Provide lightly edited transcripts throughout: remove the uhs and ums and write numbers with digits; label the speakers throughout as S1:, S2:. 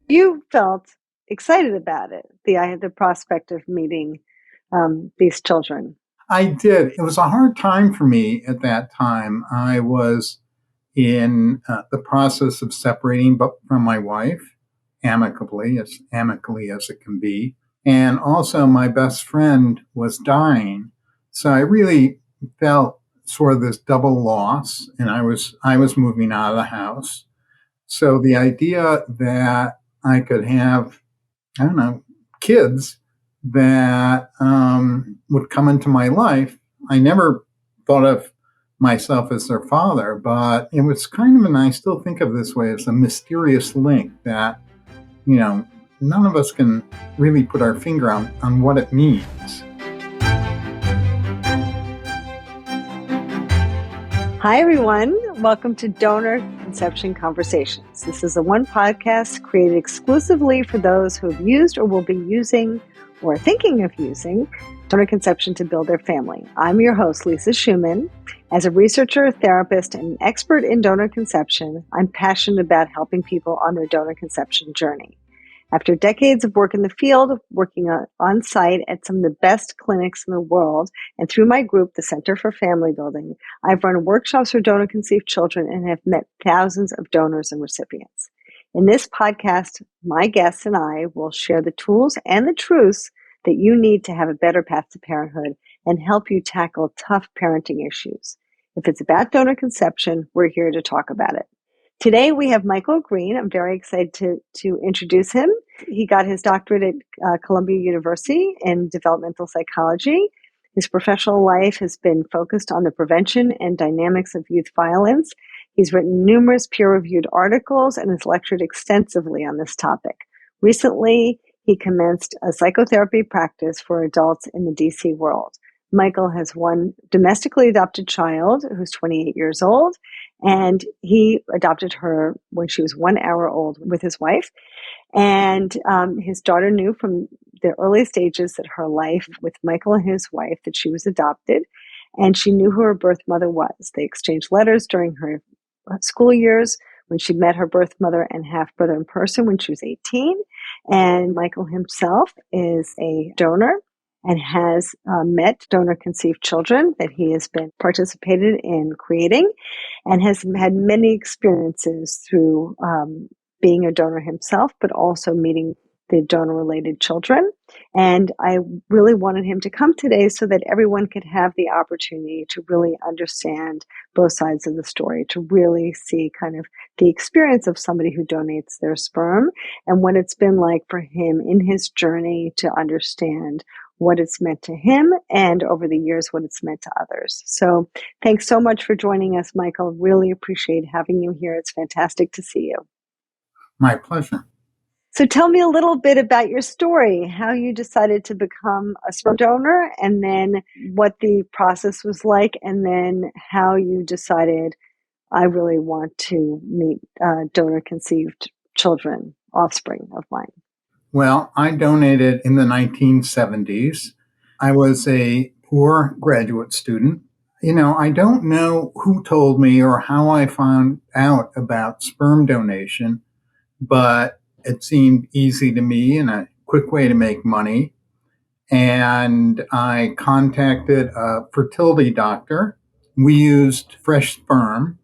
S1: You felt excited about it, the prospect of meeting these children.
S2: I did. It was a hard time for me at that time. I was in the process of separating from my wife amicably as it can be. And also my best friend was dying. So I really felt sort of this double loss, and I was moving out of the house. So the idea that I could have, I don't know, kids that would come into my life, I never thought of myself as their father, but it was kind of, and I still think of this way, as a mysterious link that, you know, none of us can really put our finger on what it means.
S1: Hi, everyone. Welcome to Donor Conception Conversations. This is a one podcast created exclusively for those who have used or will be using or are thinking of using donor conception to build their family. I'm your host, Lisa Schumann. As a researcher, therapist, and an expert in donor conception, I'm passionate about helping people on their donor conception journey. After decades of work in the field, working on site at some of the best clinics in the world, and through my group, the Center for Family Building, I've run workshops for donor conceived children and have met thousands of donors and recipients. In this podcast, my guests and I will share the tools and the truths that you need to have a better path to parenthood and help you tackle tough parenting issues. If it's about donor conception, we're here to talk about it. Today we have Michael Greene. I'm very excited to introduce him. He got his doctorate at Columbia University in developmental psychology. His professional life has been focused on the prevention and dynamics of youth violence. He's written numerous peer-reviewed articles and has lectured extensively on this topic. Recently, he commenced a psychotherapy practice for adults in the DC world. Michael has one domestically adopted child who's 28 years old, and he adopted her when she was 1 hour old with his wife. And his daughter knew from the early stages that her life with Michael and his wife, that she was adopted, and she knew who her birth mother was. They exchanged letters during her school years when she met her birth mother and half-brother in person when she was 18. And Michael himself is a donor and has met donor-conceived children that he has been participated in creating, and has had many experiences through being a donor himself, but also meeting the donor-related children. And I really wanted him to come today so that everyone could have the opportunity to really understand both sides of the story, to really see kind of the experience of somebody who donates their sperm and what it's been like for him in his journey to understand what it's meant to him, and over the years, what it's meant to others. So thanks so much for joining us, Michael. Really appreciate having you here. It's fantastic to see you.
S2: My pleasure.
S1: So tell me a little bit about your story, how you decided to become a sperm donor, and then what the process was like, and then how you decided, I really want to meet donor-conceived children, offspring of mine.
S2: Well, I donated in the 1970s. I was a poor graduate student. I don't know who told me or how I found out about sperm donation, but it seemed easy to me and a quick way to make money. And I contacted a fertility doctor. We used fresh sperm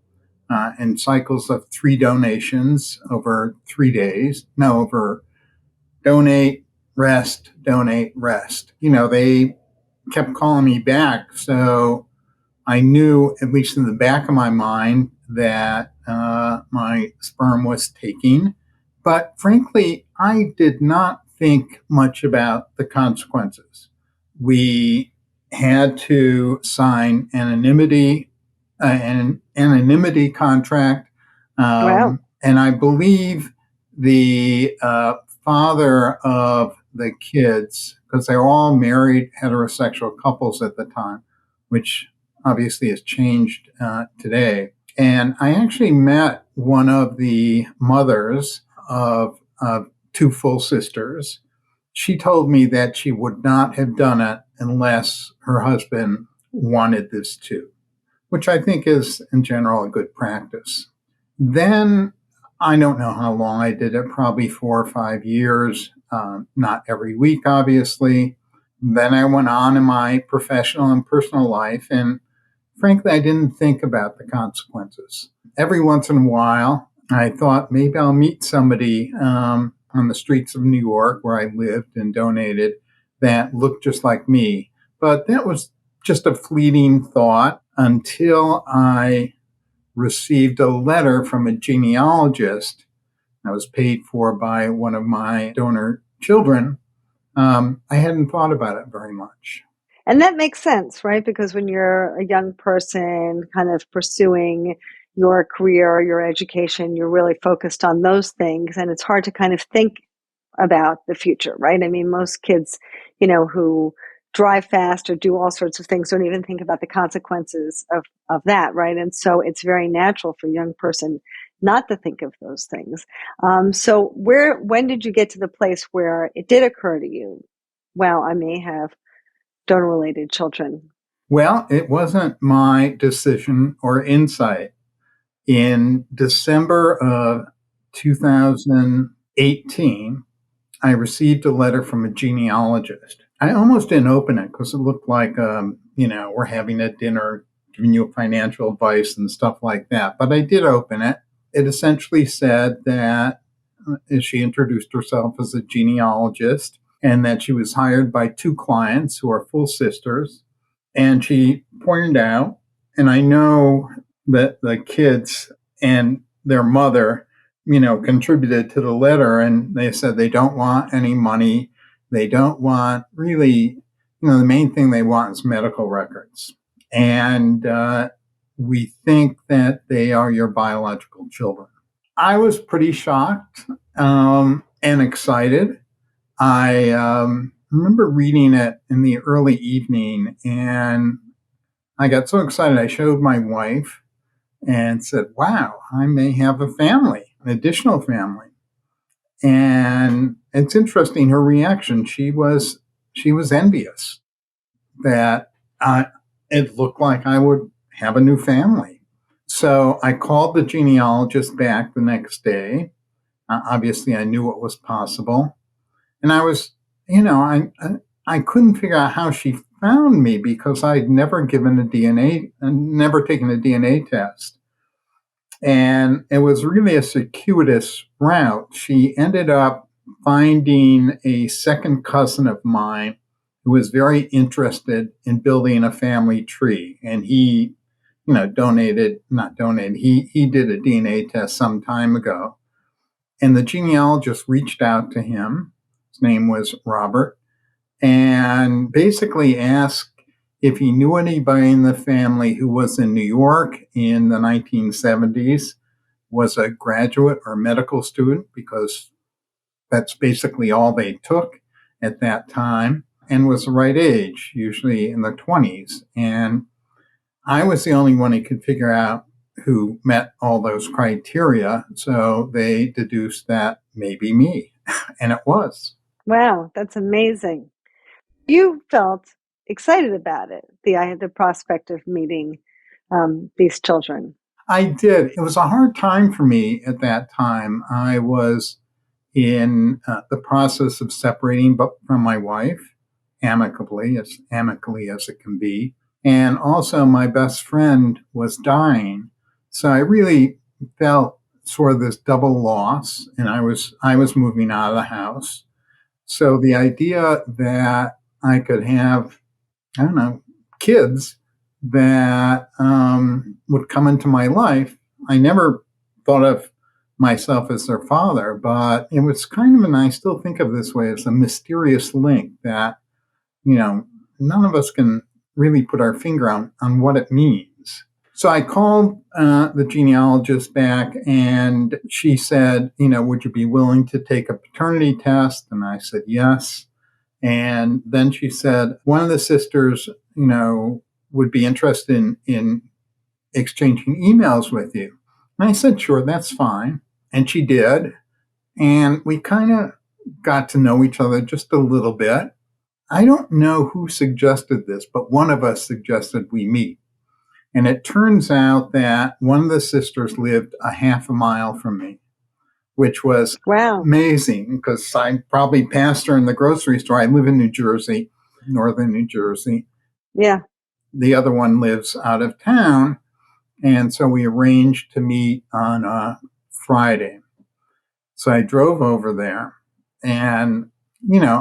S2: in cycles of 3 donations over 3 days. No, over donate, rest, donate, rest. They kept calling me back. So I knew, at least in the back of my mind, that my sperm was taking. But frankly, I did not think much about the consequences. We had to sign an anonymity contract.
S1: Wow.
S2: And I believe the father of the kids, because they were all married heterosexual couples at the time, which obviously has changed today. And I actually met one of the mothers of 2 full sisters. She told me that she would not have done it unless her husband wanted this too, which I think is in general a good practice. Then I don't know how long I did it, probably 4 or 5 years, not every week, obviously. Then I went on in my professional and personal life, and frankly, I didn't think about the consequences. Every once in a while, I thought maybe I'll meet somebody on the streets of New York where I lived and donated that looked just like me. But that was just a fleeting thought until I received a letter from a genealogist. I was paid for by one of my donor children. I hadn't thought about it very much.
S1: And that makes sense, right? Because when you're a young person kind of pursuing your career, your education, you're really focused on those things. And it's hard to kind of think about the future, right? I mean, most kids, who drive fast or do all sorts of things don't even think about the consequences of that, right? And so it's very natural for a young person not to think of those things. So when did you get to the place where it did occur to you, well, I may have donor related children?
S2: Well, it wasn't my decision or insight. In December of 2018, I received a letter from a genealogist. I almost didn't open it because it looked like, we're having a dinner, giving you financial advice and stuff like that. But I did open it. It essentially said that she introduced herself as a genealogist and that she was hired by two clients who are full sisters. And she pointed out, and I know that the kids and their mother, contributed to the letter, and they said they don't want any money. They don't want really, the main thing they want is medical records. And we think that they are your biological children. I was pretty shocked and excited. I remember reading it in the early evening, and I got so excited. I showed my wife and said, "Wow, I may have a family, an additional family." And it's interesting her reaction. She was envious that it looked like I would have a new family. So I called the genealogist back the next day. Obviously, I knew it was possible. And I was, I couldn't figure out how she found me because I'd never given never taken a DNA test. And it was really a circuitous route. She ended up finding a second cousin of mine who was very interested in building a family tree. And he, not donated, he did a DNA test some time ago. And the genealogist reached out to him. His name was Robert, and basically asked if he knew anybody in the family who was in New York in the 1970s, was a graduate or medical student, because that's basically all they took at that time, and was the right age, usually in the 20s. And I was the only one he could figure out who met all those criteria. So they deduced that maybe me, and it was.
S1: Wow, that's amazing. You felt excited about it, the prospect of meeting these children.
S2: I did. It was a hard time for me at that time. I was in the process of separating from my wife, as amicably as it can be. And also, my best friend was dying. So I really felt sort of this double loss, and I was moving out of the house. So the idea that I could have, I don't know, kids that would come into my life, I never thought of myself as their father, but it was kind of, and I still think of this way, as a mysterious link that, none of us can really put our finger on what it means. So I called the genealogist back, and she said, would you be willing to take a paternity test? And I said, yes. And then she said, one of the sisters, would be interested in exchanging emails with you. And I said, sure, that's fine. And she did. And we kind of got to know each other just a little bit. I don't know who suggested this, but one of us suggested we meet. And it turns out that one of the sisters lived a half a mile from me. which was
S1: Wow.
S2: amazing because I probably passed her in the grocery store. I live in New Jersey, northern New Jersey.
S1: Yeah.
S2: The other one lives out of town. And so we arranged to meet on a Friday. So I drove over there and,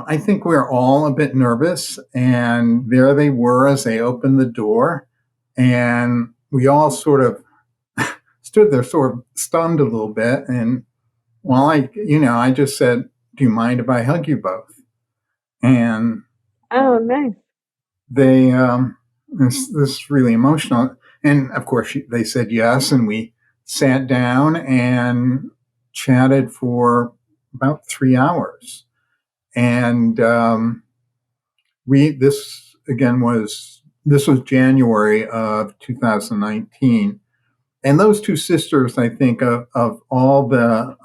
S2: I think we were all a bit nervous. And there they were as they opened the door. And we all sort of stood there, sort of stunned a little bit. And well, I just said, "Do you mind if I hug you both?" And
S1: Oh, nice.
S2: they, this is really emotional. And of course, they said yes. And we sat down and chatted for about 3 hours. And this was January of 2019. And those two sisters, I think, of all the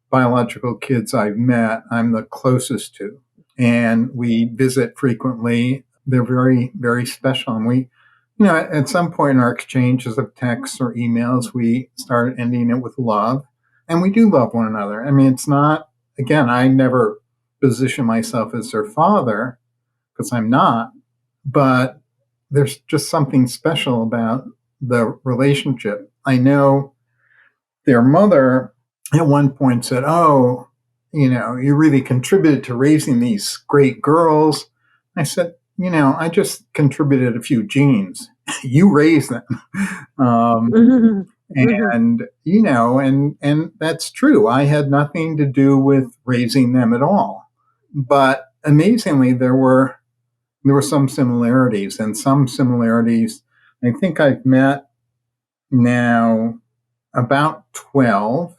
S2: biological kids I've met, I'm the closest to. And we visit frequently. They're very, very special. And we, at some point in our exchanges of texts or emails, we start ending it with love. And we do love one another. I mean, it's not, again, I never position myself as their father because I'm not, but there's just something special about the relationship. I know their mother at one point said, "Oh, you really contributed to raising these great girls." I said, "I just contributed a few genes. You raised them." Um,
S1: Hmm. Hmm.
S2: and that's true. I had nothing to do with raising them at all. But amazingly, there were some similarities, and some similarities. I think I've met now about 12.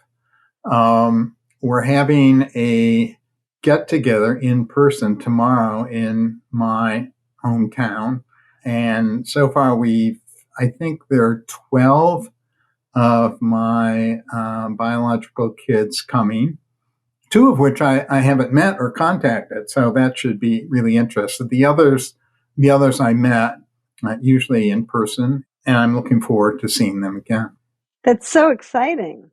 S2: We're having a get together in person tomorrow in my hometown. And so far, I think there are 12 of my biological kids coming, two of which I haven't met or contacted. So that should be really interesting. The others I met usually in person, and I'm looking forward to seeing them again.
S1: That's so exciting.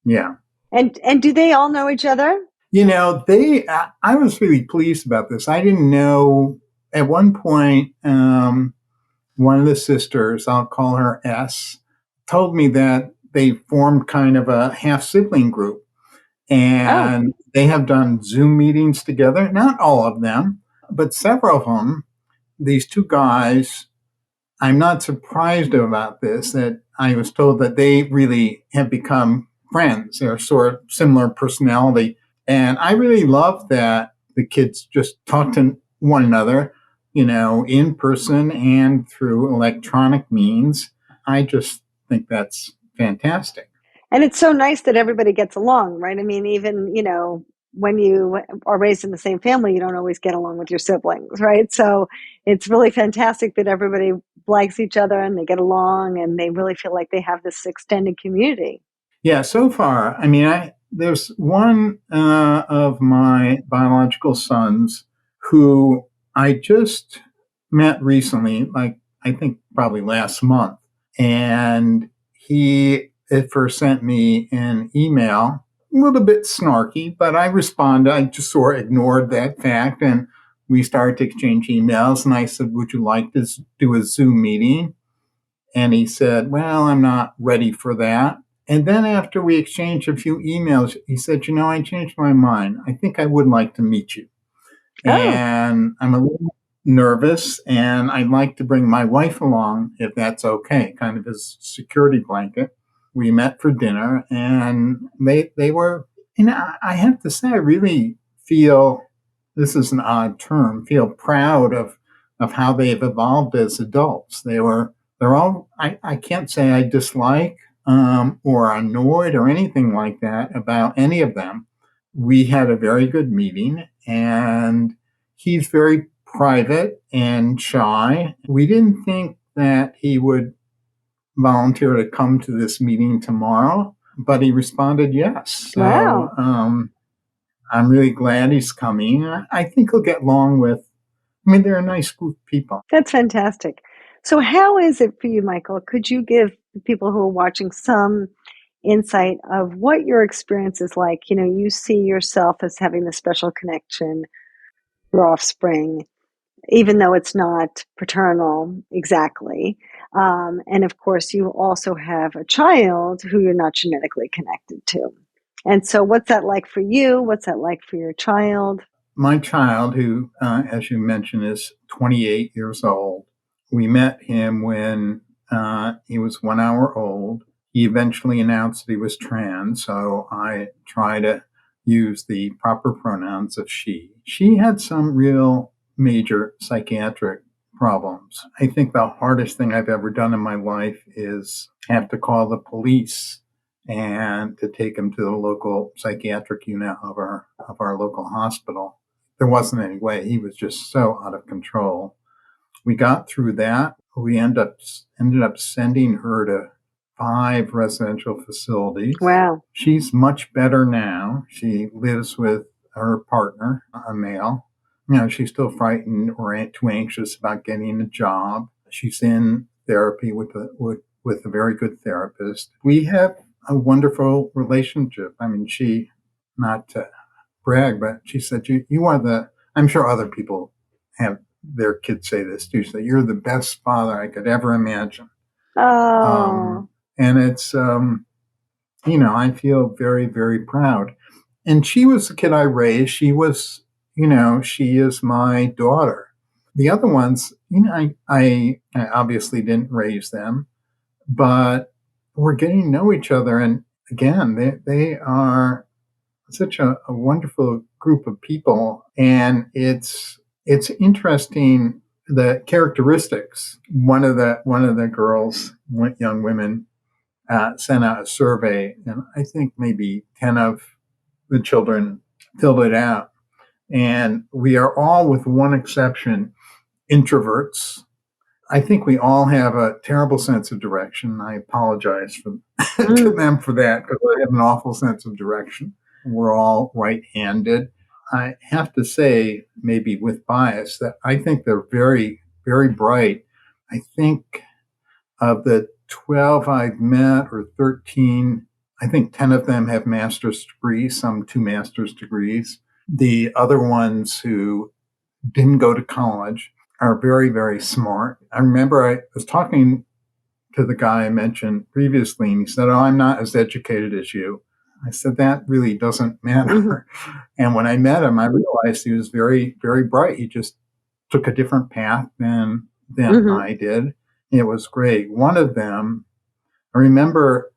S2: Yeah.
S1: And do they all know each other?
S2: I was really pleased about this. I didn't know at one point, one of the sisters, I'll call her S, told me that they formed kind of a half sibling group
S1: Oh,
S2: and they have done Zoom meetings together. Not all of them, but several of them. These two guys, I'm not surprised about this, that I was told that they really have become friends. They're sort of similar personality. And I really love that the kids just talk to one another, in person and through electronic means. I just think that's fantastic.
S1: and it's so nice that everybody gets along, right? I mean, even, when you are raised in the same family, you don't always get along with your siblings, right? So it's really fantastic that everybody likes each other and they get along and they really feel like they have this extended community.
S2: Yeah, so far, I mean, there's one of my biological sons who I just met recently, like I think probably last month, and he at first sent me an email, a little bit snarky, but I responded. I just sort of ignored that fact, and we started to exchange emails. And I said, "Would you like to do a Zoom meeting?" And he said, "Well, I'm not ready for that." And then after we exchanged a few emails, he said, "I changed my mind. I think I would like to meet you.
S1: Oh,
S2: And I'm a little nervous and I'd like to bring my wife along if that's okay," kind of as security blanket. We met for dinner and they were, I have to say, I really feel, this is an odd term, feel proud of how they've evolved as adults. They're all, I can't say I dislike or annoyed or anything like that about any of them. We had a very good meeting and he's very private and shy. We didn't think that he would volunteer to come to this meeting tomorrow, but he responded yes. So
S1: wow.
S2: I'm really glad he's coming. I think he'll get along with, I mean, they're a nice group of people.
S1: That's fantastic. So, how is it for you, Michael? Could you give the people who are watching some insight of what your experience is like. You see yourself as having the special connection, your offspring, even though it's not paternal exactly. And of course, you also have a child who you're not genetically connected to. And so, what's that like for you? What's that like for your child?
S2: My child, who, as you mentioned, is 28 years old, we met him when he was 1 hour old. He eventually announced that he was trans, so I try to use the proper pronouns of she. She had some real major psychiatric problems. I think the hardest thing I've ever done in my life is have to call the police and to take him to the local psychiatric unit of our local hospital. There wasn't any way. He was just so out of control. We got through that. We ended up sending her to 5 residential facilities.
S1: Wow.
S2: She's much better now. She lives with her partner, a male. She's still frightened or too anxious about getting a job. She's in therapy with a very good therapist. We have a wonderful relationship. She, not to brag, but she said, you are I'm sure other people have their kids say this too, so you're the best father I could ever imagine.
S1: Oh.
S2: And it's, I feel very, very proud. And she was the kid I raised. She is my daughter. The other ones, I obviously didn't raise them, but we're getting to know each other. And again, they are such a wonderful group of people. And it's interesting, the characteristics. One of the girls, young women, sent out a survey, and I think maybe 10 of the children filled it out. And we are all, with one exception, introverts. I think we all have a terrible sense of direction. I apologize to them for that, because I have an awful sense of direction. We're all right-handed. I have to say, maybe with bias, that I think they're very, very bright. I think of the 12 I've met, or 13, I think 10 of them have master's degrees, some 2 master's degrees. The other ones who didn't go to college are very, very smart. I remember I was talking to the guy I mentioned previously, and he said, "Oh, I'm not as educated as you." I said, "That really doesn't matter." Mm-hmm. And when I met him, I realized he was very, very bright. He just took a different path than I did. It was great. One of them, I remember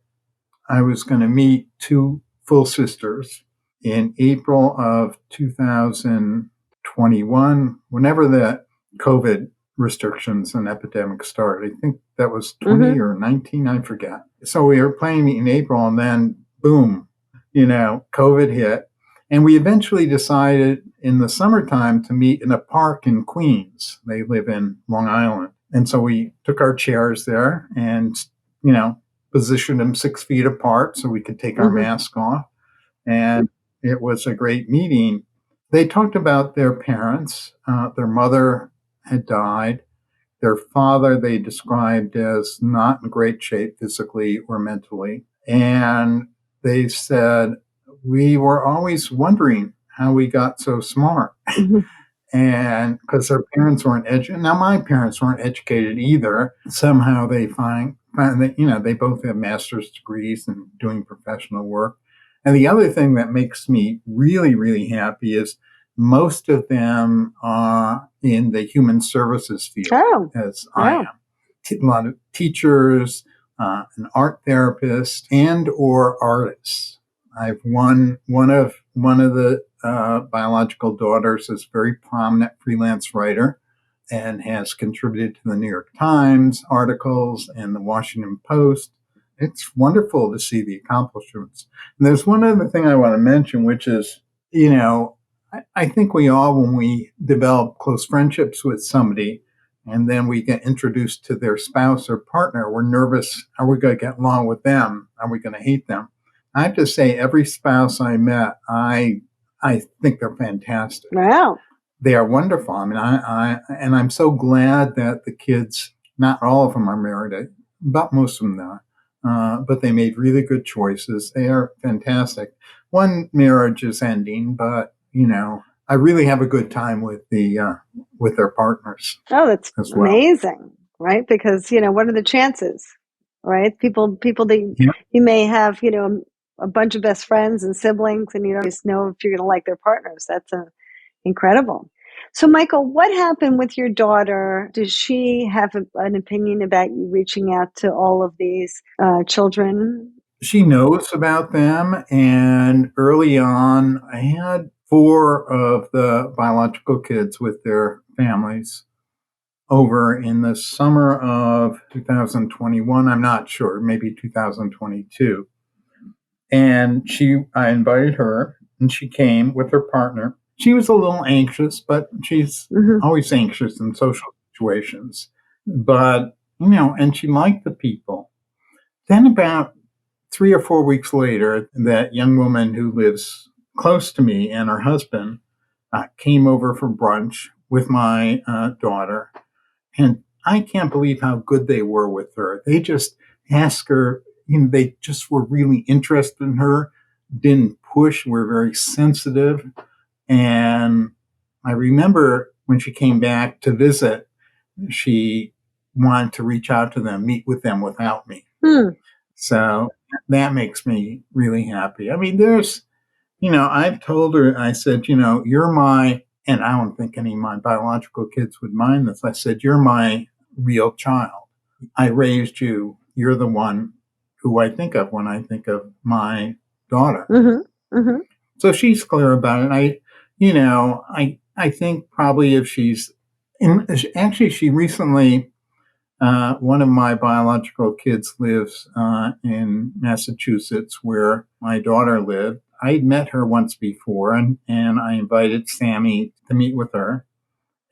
S2: I was going to meet 2 full sisters in April of 2021, whenever the COVID restrictions and epidemic started. I think that was 20 or 19, I forget. So we were planning to meet in April, and then boom, COVID hit. And we eventually decided in the summertime to meet in a park in Queens. They live in Long Island. And so we took our chairs there and, positioned them 6 feet apart so we could take our mask off. And it was a great meeting. They talked about their parents. Their mother had died. Their father they described as not in great shape physically or mentally. And they said, we were always wondering how we got so smart. And because their parents weren't educated. Now, my parents weren't educated either. Somehow they find that, they both have master's degrees and doing professional work. And the other thing that makes me really, really happy is most of them are in the human services field, as I am. A lot of teachers, an art therapist, and or artists. I've one of the biological daughters is a very prominent freelance writer and has contributed to the New York Times articles and the Washington Post. It's wonderful to see the accomplishments. And there's one other thing I want to mention, which is, I think we all, when we develop close friendships with somebody and then we get introduced to their spouse or partner, we're nervous. Are we going to get along with them? Are we going to hate them? I have to say, every spouse I met, I think they're fantastic.
S1: Wow.
S2: They are wonderful. And I'm so glad that the kids, not all of them are married, but most of them are. but they made really good choices. They are fantastic. One marriage is ending, but I really have a good time with their partners
S1: Oh, that's
S2: as well.
S1: amazing, right? Because, what are the chances, right? People that
S2: Yeah.
S1: you may have, a bunch of best friends and siblings, and you don't just know if you're going to like their partners. That's incredible. So, Michael, what happened with your daughter? Does she have an opinion about you reaching out to all of these children?
S2: She knows about them, and early on, I had four of the biological kids with their families over in the summer of 2021. I'm not sure, maybe 2022. And I invited her, and she came with her partner. She was a little anxious, but she's
S1: Mm-hmm.
S2: always anxious in social situations. But, and she liked the people. Then about 3 or 4 weeks later, that young woman who lives close to me and her husband came over for brunch with my daughter. And I can't believe how good they were with her. They just asked her, they just were really interested in her, didn't push, were very sensitive. And I remember when she came back to visit, she wanted to reach out to them, meet with them without me.
S1: Hmm.
S2: So that makes me really happy. I mean, I've told her, I said, and I don't think any of my biological kids would mind this. I said, you're my real child. I raised you. You're the one who I think of when I think of my daughter.
S1: Mm-hmm. Mm-hmm.
S2: So she's clear about it. I think probably if actually, she recently, one of my biological kids lives in Massachusetts, where my daughter lived. I'd met her once before, and I invited Sammy to meet with her,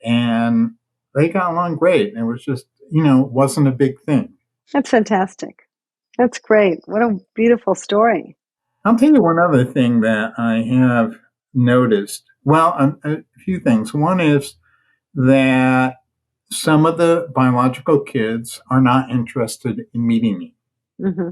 S2: and they got along great. It was just, wasn't a big thing.
S1: That's fantastic. That's great. What a beautiful story.
S2: I'll tell you one other thing that I have noticed. Well, a few things. One is that some of the biological kids are not interested in meeting me.
S1: Mm-hmm.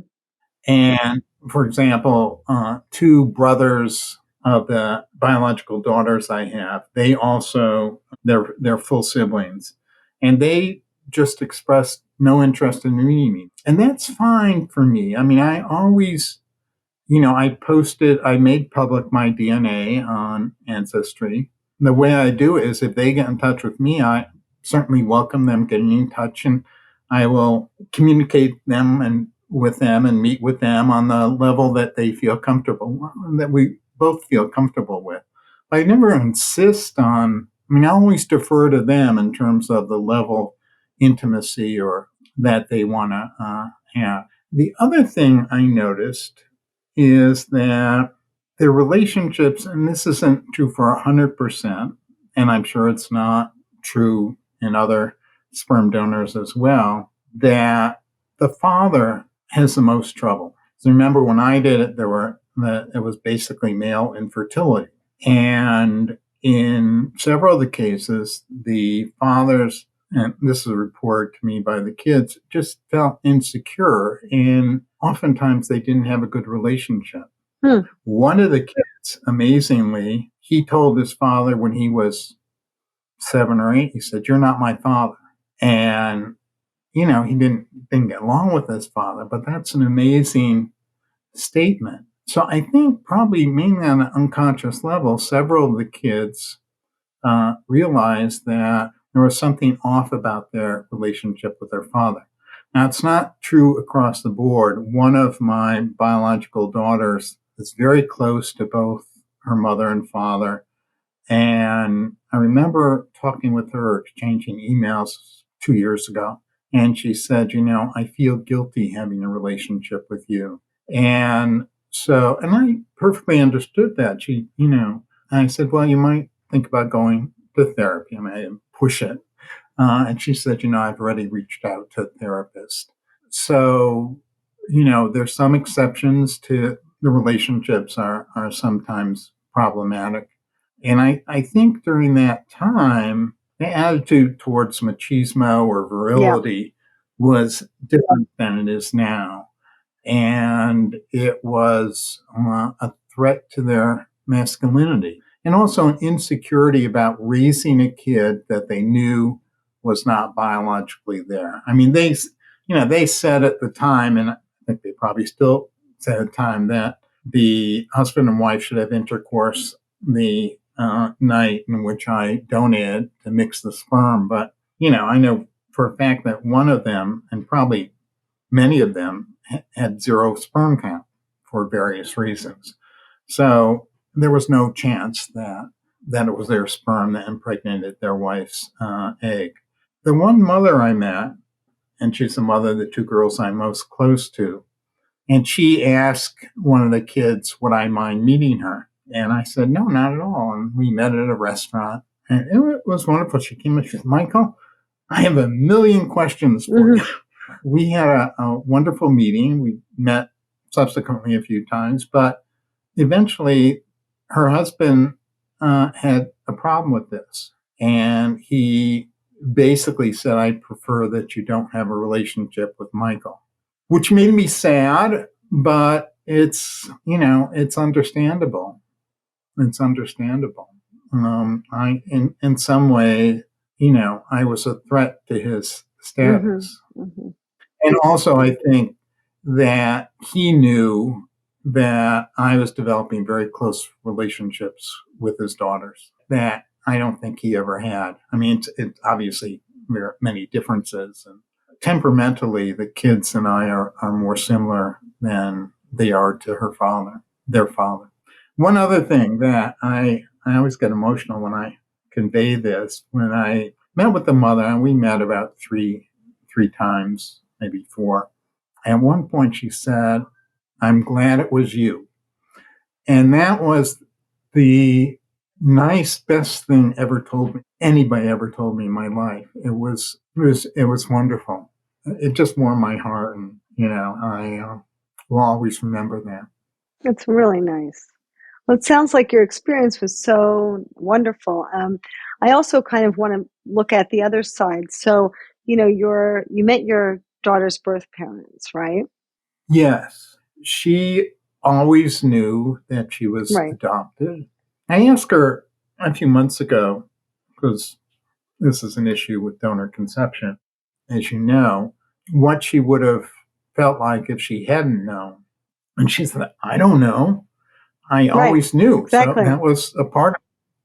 S2: And for example, two brothers of the biological daughters I have, they're full siblings, and they just expressed no interest in meeting me, and that's fine for me. I mean, I made public my DNA on Ancestry. The way I do it is if they get in touch with me, I certainly welcome them getting in touch, and I will communicate them and with them and meet with them on the level that they feel comfortable, that we both feel comfortable with. I never insist on, I mean, I always defer to them in terms of the level of intimacy or that they want to have. The other thing I noticed is that their relationships, and this isn't true for 100%, and I'm sure it's not true in other sperm donors as well, that the father has the most trouble. So remember when I did it, it was basically male infertility. And in several of the cases, the fathers, and this is a report to me by the kids, just felt insecure, and oftentimes they didn't have a good relationship.
S1: Hmm.
S2: One of the kids, amazingly, he told his father when he was 7 or 8, he said, "You're not my father." And, he didn't get along with his father, but that's an amazing statement. So I think probably mainly on an unconscious level, several of the kids realized that there was something off about their relationship with their father. Now, it's not true across the board. One of my biological daughters is very close to both her mother and father. And I remember talking with her, exchanging emails 2 years ago. And she said, I feel guilty having a relationship with you. And and I perfectly understood that. I said, well, you might think about going to therapy. I mean, I didn't push it. And she said, I've already reached out to a therapist. So, there's some exceptions to the relationships are sometimes problematic. And I think during that time, the attitude towards machismo or
S1: Yeah.
S2: virility was different than it is now. And it was a threat to their masculinity, and also an insecurity about raising a kid that they knew was not biologically there. I mean, they said at the time, and I think they probably still say at the time, that the husband and wife should have intercourse the night in which I donated to mix the sperm. But, I know for a fact that one of them, and probably many of them, had zero sperm count for various reasons. So there was no chance that it was their sperm that impregnated their wife's egg. The one mother I met, and she's the mother of the two girls I'm most close to, and she asked one of the kids, would I mind meeting her? And I said, no, not at all. And we met at a restaurant. And it was wonderful. She came and she said, Michael, I have a million questions for you. We had a wonderful meeting. We met subsequently a few times, but eventually her husband had a problem with this. And he basically said, I prefer that you don't have a relationship with Michael, which made me sad, but it's understandable. It's understandable. In some way, I was a threat to his status. And also, I think that he knew that I was developing very close relationships with his daughters that I don't think he ever had. I mean, it's obviously there are many differences, and temperamentally, the kids and I are more similar than they are to their father. One other thing that I always get emotional when I convey this, when I met with the mother, and we met about three times, maybe four. At one point she said, I'm glad it was you. And that was the best thing anybody ever told me in my life. It was wonderful. It just warmed my heart, and I will always remember that.
S1: It's really nice. Well, it sounds like your experience was so wonderful. I also kind of want to look at the other side. So, you met your daughter's birth parents, right?
S2: Yes, she always knew that she was
S1: Right.
S2: adopted. I asked her a few months ago, because this is an issue with donor conception, as you know, what she would have felt like if she hadn't known. And she said, I don't know. I
S1: Right.
S2: always knew.
S1: Exactly.
S2: So that was a part of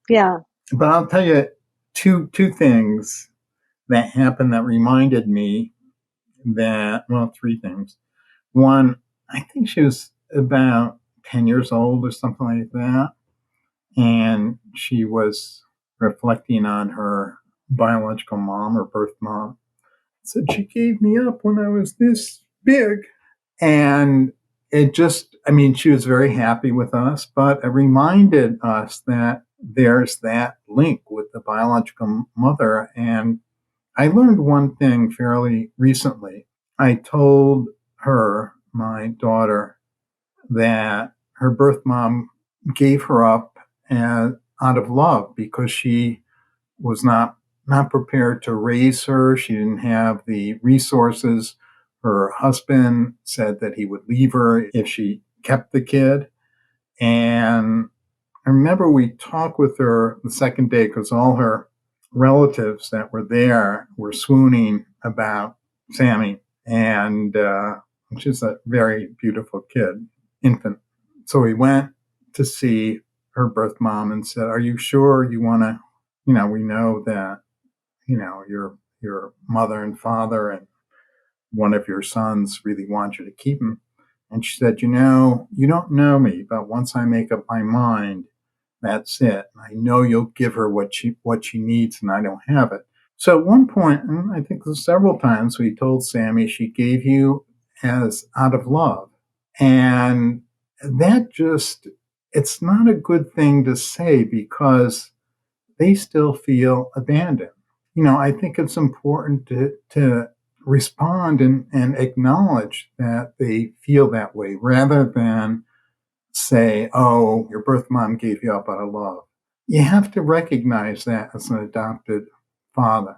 S2: it.
S1: Yeah.
S2: But I'll tell you two things that happened that reminded me three things. One, I think she was about 10 years old or something like that. And she was reflecting on her biological mom, or birth mom. Said she gave me up when I was this big. And she was very happy with us, but it reminded us that there's that link with the biological mother. And I learned one thing fairly recently. I told her, my daughter, that her birth mom gave her up out of love because she was not prepared to raise her. She didn't have the resources. Her husband said that he would leave her if she kept the kid. And I remember we talked with her the second day because all her relatives that were there were swooning about Sammy. And she's a very beautiful kid, infant. So we went to see her birth mom and said, are you sure you want to, we know that, your mother and father and one of your sons really want you to keep him. And she said, you don't know me, but once I make up my mind, that's it. I know you'll give her what she needs, and I don't have it. So at one point, and I think several times, we told Sammy she gave you as out of love. And that it's not a good thing to say because they still feel abandoned. I think it's important to respond and acknowledge that they feel that way rather than say, oh, your birth mom gave you up out of love. You have to recognize that as an adopted father.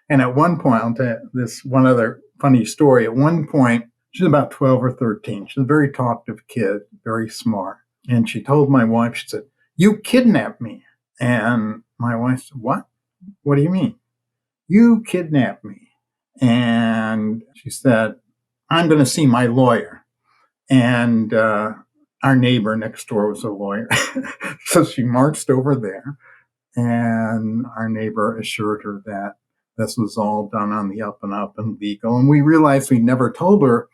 S2: And at one point, I'll tell you this one other funny story. At one point, She's about 12 or 13. She's a very talkative kid, very smart. And she told my wife, she said, "You kidnapped me." And my wife said, "What? What do you mean?" "You kidnapped me." And she said, "I'm going to see my lawyer." And our neighbor next door was a lawyer. So she marched over there, and our neighbor assured her that this was all done on the up and up and legal. And we realized we never told her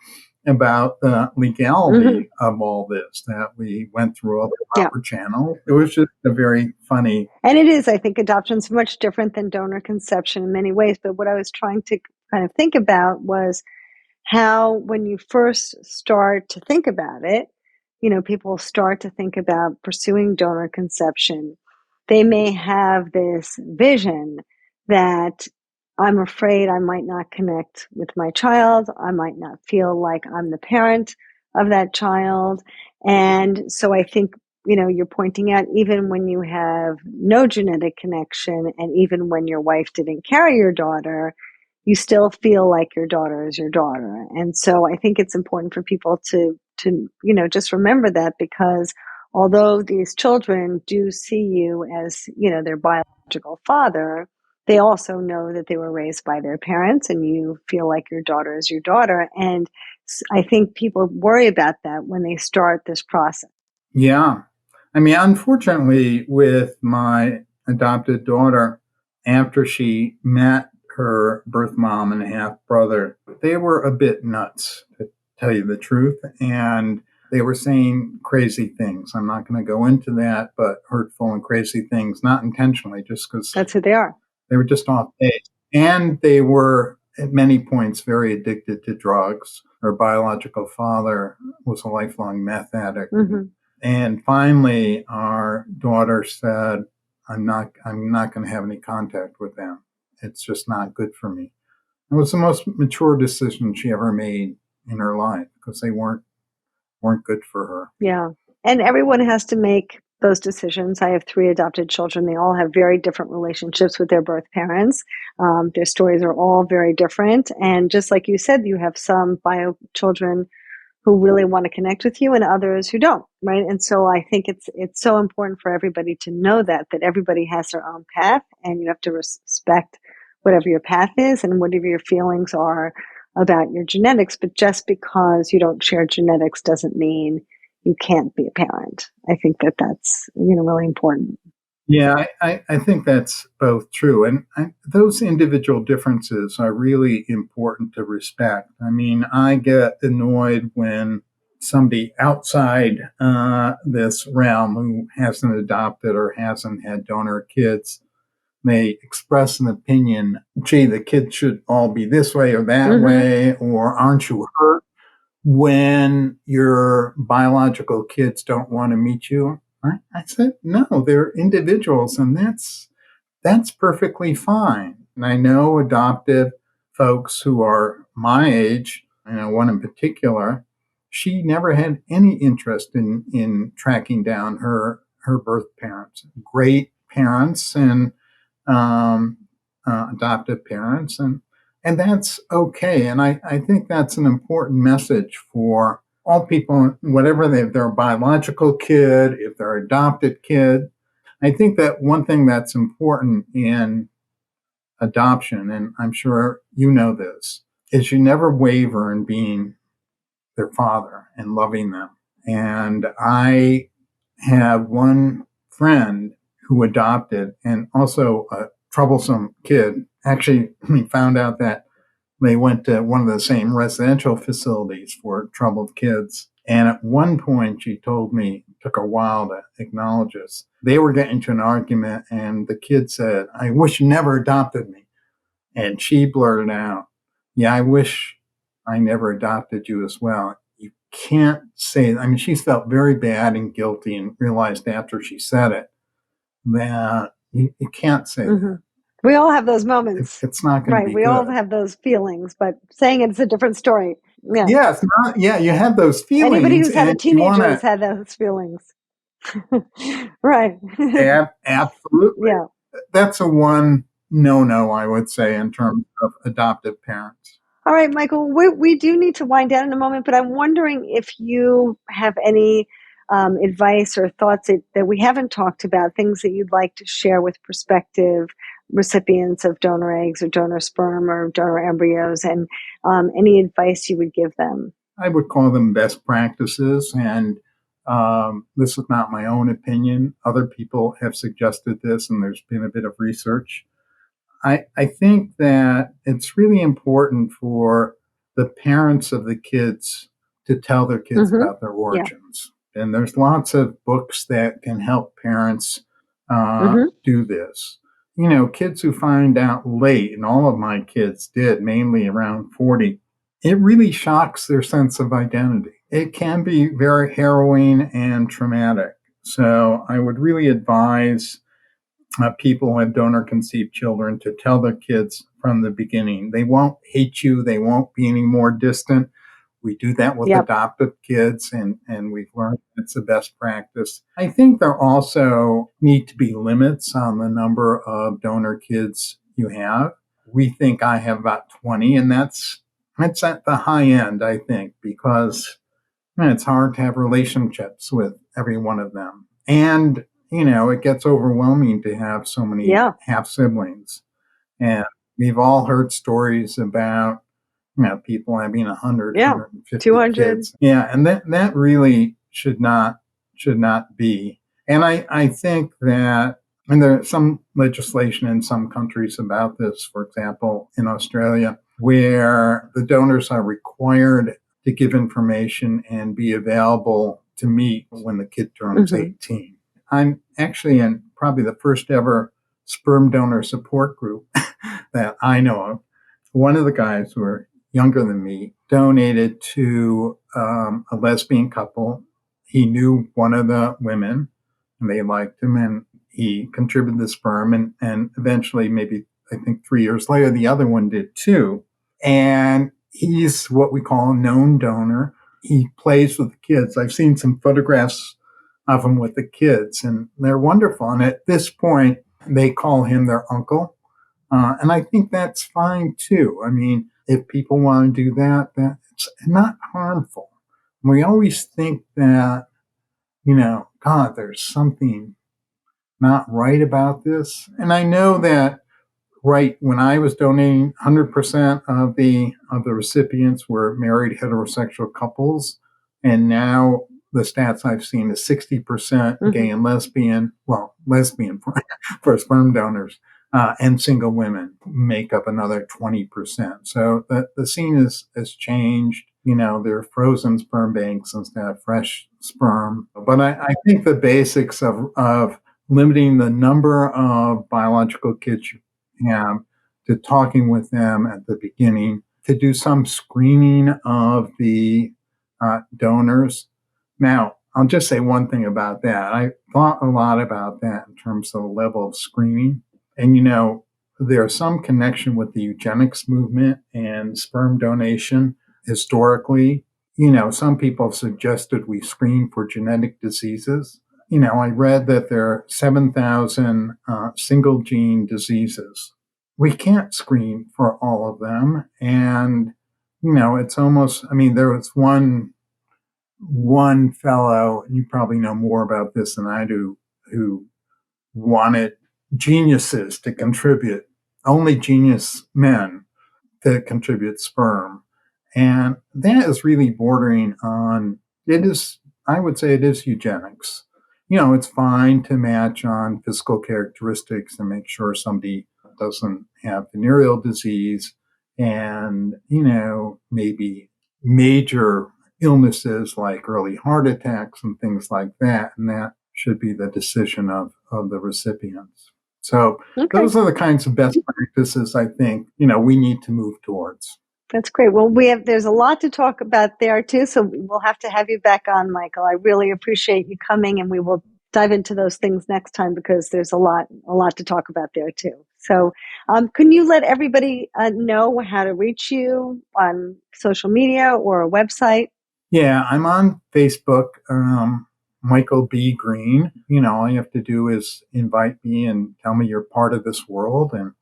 S2: about the legality of all this, that we went through all the proper channels. It was just a very funny.
S1: And it is, I think adoption's much different than donor conception in many ways. But what I was trying to kind of think about was how, when you first start to think about it, people start to think about pursuing donor conception. They may have this vision that I'm afraid I might not connect with my child. I might not feel like I'm the parent of that child. And so I think, you're pointing out, even when you have no genetic connection, and even when your wife didn't carry your daughter, you still feel like your daughter is your daughter. And so I think it's important for people to just remember that, because although these children do see you as, their biological father, they also know that they were raised by their parents, and you feel like your daughter is your daughter. And I think people worry about that when they start this process.
S2: Yeah. I mean, unfortunately, with my adopted daughter, after she met her birth mom and half brother, they were a bit nuts, to tell you the truth. And they were saying crazy things. I'm not going to go into that, but hurtful and crazy things, not intentionally, just because
S1: that's who they are.
S2: They were just off base. And they were, at many points, very addicted to drugs. Her biological father was a lifelong meth addict. And finally, our daughter said, I'm not going to have any contact with them. It's just not good for me. It was the most mature decision she ever made in her life, because they weren't good for her.
S1: Yeah. And everyone has to make those decisions. I have 3 adopted children. They all have very different relationships with their birth parents. Their stories are all very different. And just like you said, you have some bio children who really want to connect with you, and others who don't, right? And so I think it's so important for everybody to know that everybody has their own path, and you have to respect whatever your path is and whatever your feelings are about your genetics. But just because you don't share genetics doesn't mean you can't be a parent. I think that's really important.
S2: Yeah, I think that's both true. And those individual differences are really important to respect. I mean, I get annoyed when somebody outside this realm who hasn't adopted or hasn't had donor kids may express an opinion, gee, the kids should all be this way or that way, or aren't you hurt when your biological kids don't want to meet you? I said, no, they're individuals, and that's perfectly fine. And I know adoptive folks who are my age, one in particular, she never had any interest in tracking down her birth parents. Great parents and adoptive parents, and that's okay. And I think that's an important message for all people, whatever they're a biological kid, if they're adopted kid. I think that one thing that's important in adoption, and I'm sure you know this, is you never waver in being their father and loving them. And I have one friend who adopted, and also a troublesome kid. Actually, we found out that they went to one of the same residential facilities for troubled kids. And at one point, she told me, it took a while to acknowledge this, they were getting into an argument, and the kid said, "I wish you never adopted me." And she blurted out, "Yeah, I wish I never adopted you as well." You can't say, I mean, she felt very bad and guilty, and realized after she said it that you can't say that.
S1: We all have those moments.
S2: It's not going to be
S1: We
S2: good.
S1: all have those feelings, but saying it's a different story. Yeah.
S2: Yeah, it's not. Yeah, you have those feelings.
S1: Anybody who's had a teenager has
S2: to,
S1: had those feelings. Right.
S2: Absolutely.
S1: Yeah.
S2: That's a one no-no, I would say, in terms of adoptive parents.
S1: All right, Michael, we do need to wind down in a moment, but I'm wondering if you have any advice or thoughts that we haven't talked about, things that you'd like to share with prospective recipients of donor eggs or donor sperm or donor embryos, and any advice you would give them.
S2: I would call them best practices. And this is not my own opinion. Other people have suggested this, and there's been a bit of research. I think that it's really important for the parents of the kids to tell their kids
S1: Mm-hmm.
S2: about their
S1: Yeah.
S2: origins. And there's lots of books that can help parents
S1: Mm-hmm.
S2: do this. Kids who find out late, and all of my kids did, mainly around 40, it really shocks their sense of identity. It can be very harrowing and traumatic. So I would really advise people who have donor conceived children to tell their kids from the beginning. They won't hate you, they won't be any more distant. We do that with
S1: Yep.
S2: adoptive kids, and we've learned it's the best practice. I think there also need to be limits on the number of donor kids you have. We think I have about 20, and that's at the high end, I think, because it's hard to have relationships with every one of them. And, it gets overwhelming to have so many
S1: Yeah.
S2: half siblings. And we've all heard stories about, people having 100,
S1: Yeah.
S2: 150
S1: 200.
S2: kids. Yeah. And that really should not be. And I think that, and there's some legislation in some countries about this, for example, in Australia, where the donors are required to give information and be available to meet when the kid turns
S1: Mm-hmm.
S2: 18. I'm actually in probably the first ever sperm donor support group that I know of. One of the guys who are younger than me donated to a lesbian couple. He knew one of the women, and they liked him, and he contributed the sperm, and eventually, maybe I think 3 years later, the other one did too. And he's what we call a known donor. He plays with the kids. I've seen some photographs of him with the kids, and they're wonderful. And at this point, they call him their uncle. And I think that's fine too. I mean, if people want to do that, that's not harmful. We always think that, God, there's something not right about this. And I know that right when I was donating, 100% of the recipients were married heterosexual couples, and now the stats I've seen is 60%
S1: Mm-hmm.
S2: gay and lesbian. Well, lesbian for sperm donors, and single women make up another 20%. So the scene has changed. There are frozen sperm banks instead of fresh sperm. But I think the basics of limiting the number of biological kids you have, to talking with them at the beginning, to do some screening of the donors. Now, I'll just say one thing about that. I thought a lot about that in terms of the level of screening. And, there's some connection with the eugenics movement and sperm donation historically. Some people have suggested we screen for genetic diseases. I read that there are 7,000 single gene diseases. We can't screen for all of them. And, it's almost, there was one fellow, and you probably know more about this than I do, who wanted geniuses to contribute, only genius men to contribute sperm. And that is really bordering on, I would say it is eugenics. It's fine to match on physical characteristics and make sure somebody doesn't have venereal disease and, maybe major illnesses like early heart attacks and things like that. And that should be the decision of the recipients. So
S1: Okay.
S2: those are the kinds of best practices I think, we need to move towards.
S1: That's great. Well, there's a lot to talk about there too, so we'll have to have you back on, Michael. I really appreciate you coming, and we will dive into those things next time because there's a lot to talk about there too. So, can you let everybody know how to reach you on social media or a website?
S2: Yeah, I'm on Facebook, Michael B. Greene. All you have to do is invite me and tell me you're part of this world, and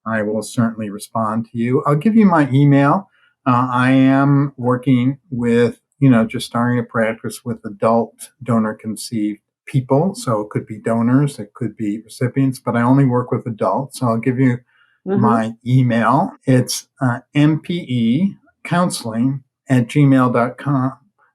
S2: I will certainly respond to you. I'll give you my email. I am working with, just starting a practice with adult donor conceived people. So it could be donors, it could be recipients, but I only work with adults. So I'll give you my email. It's mpecounseling@gmail.com.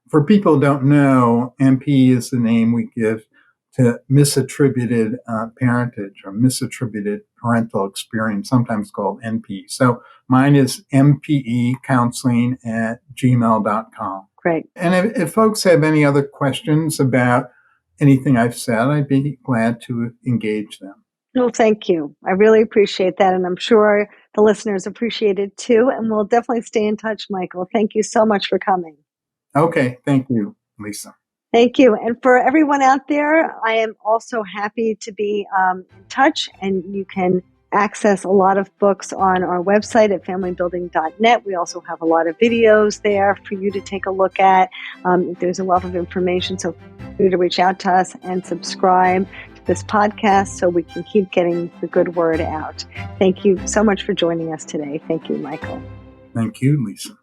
S2: For people who don't know, MPE is the name we give to misattributed parentage or misattributed parental experience, sometimes called NP. So mine is mpecounseling@gmail.com.
S1: Great.
S2: And if folks have any other questions about anything I've said, I'd be glad to engage them.
S1: Well, thank you. I really appreciate that. And I'm sure the listeners appreciate it too. And we'll definitely stay in touch, Michael. Thank you so much for coming.
S2: Okay. Thank you, Lisa.
S1: Thank you. And for everyone out there, I am also happy to be in touch, and you can access a lot of books on our website at familybuilding.net. We also have a lot of videos there for you to take a look at. There's a lot of information, so feel free to reach out to us and subscribe to this podcast so we can keep getting the good word out. Thank you so much for joining us today. Thank you, Michael.
S2: Thank you, Lisa.